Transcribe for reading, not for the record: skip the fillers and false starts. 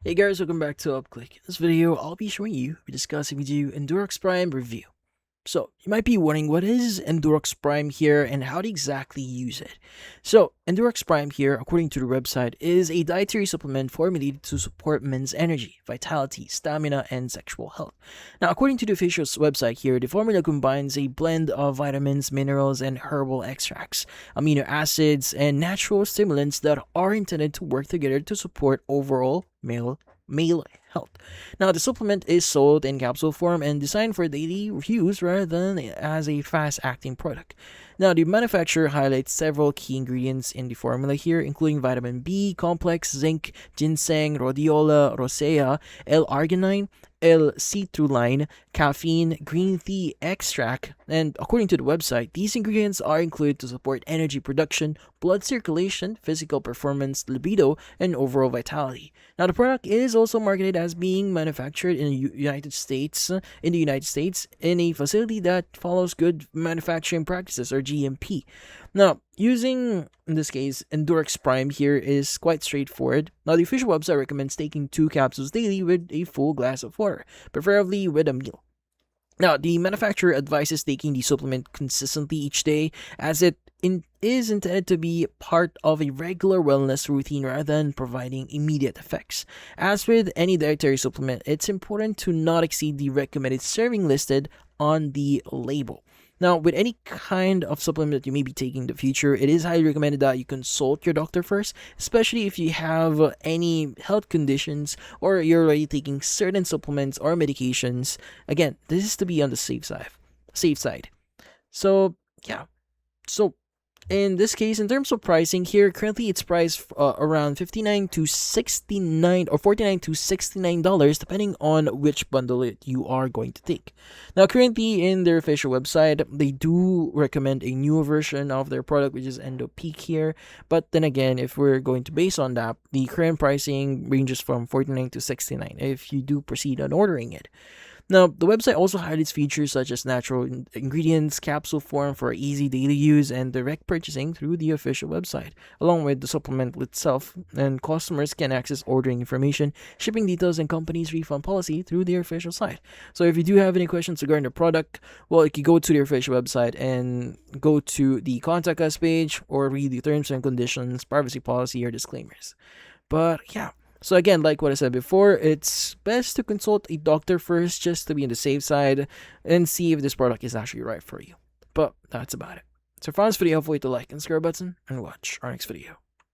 Hey guys, welcome back to UpClick. In this video, I'll be showing you, discussing with you Endurox Prime review. So, you might be wondering what is Endurox Prime here and how to exactly use it. So, Endurox Prime here, according to the website, is a dietary supplement formulated to support men's energy, vitality, stamina, and sexual health. Now, according to the official website here, the formula combines a blend of vitamins, minerals, and herbal extracts, amino acids, and natural stimulants that are intended to work together to support overall male health. Now, the supplement is sold in capsule form and designed for daily use rather than as a fast-acting product. Now, the manufacturer highlights several key ingredients in the formula here, including vitamin B complex, zinc, ginseng, rhodiola, rosea, L-arginine, L-citrulline, caffeine, green tea extract, and according to the website, these ingredients are included to support energy production, blood circulation, physical performance, libido, and overall vitality. Now, the product is also marketed as being manufactured in the United States, in a facility that follows good manufacturing practices or GMP. Now, using in this case Endurox Prime here is quite straightforward. Now, the official website recommends taking 2 capsules daily with a full glass of water, preferably with a meal. Now, the manufacturer advises taking the supplement consistently each day, as it is intended to be part of a regular wellness routine rather than providing immediate effects. As with any dietary supplement, it's important to not exceed the recommended serving listed on the label. Now, with any kind of supplement that you may be taking in the future, it is highly recommended that you consult your doctor first, especially if you have any health conditions or you're already taking certain supplements or medications. Again, this is to be on the safe side. So, yeah. So, in this case, in terms of pricing here, currently it's priced around $59 to $69 or $49 to $69 depending on which bundle you are going to take. Now, currently in their official website, they do recommend a newer version of their product, which is Endo Peak here. But then again, if we're going to base on that, the current pricing ranges from $49 to $69 if you do proceed on ordering it. Now, the website also highlights features such as natural ingredients, capsule form for easy daily use, and direct purchasing through the official website, along with the supplement itself. And customers can access ordering information, shipping details, and company's refund policy through their official site. So if you do have any questions regarding the product, well, you can go to their official website and go to the contact us page or read the terms and conditions, privacy policy, or disclaimers. But yeah. So again, like what I said before, it's best to consult a doctor first just to be on the safe side and see if this product is actually right for you. But that's about it. So if you found this video helpful, hit the like and subscribe button and watch our next video.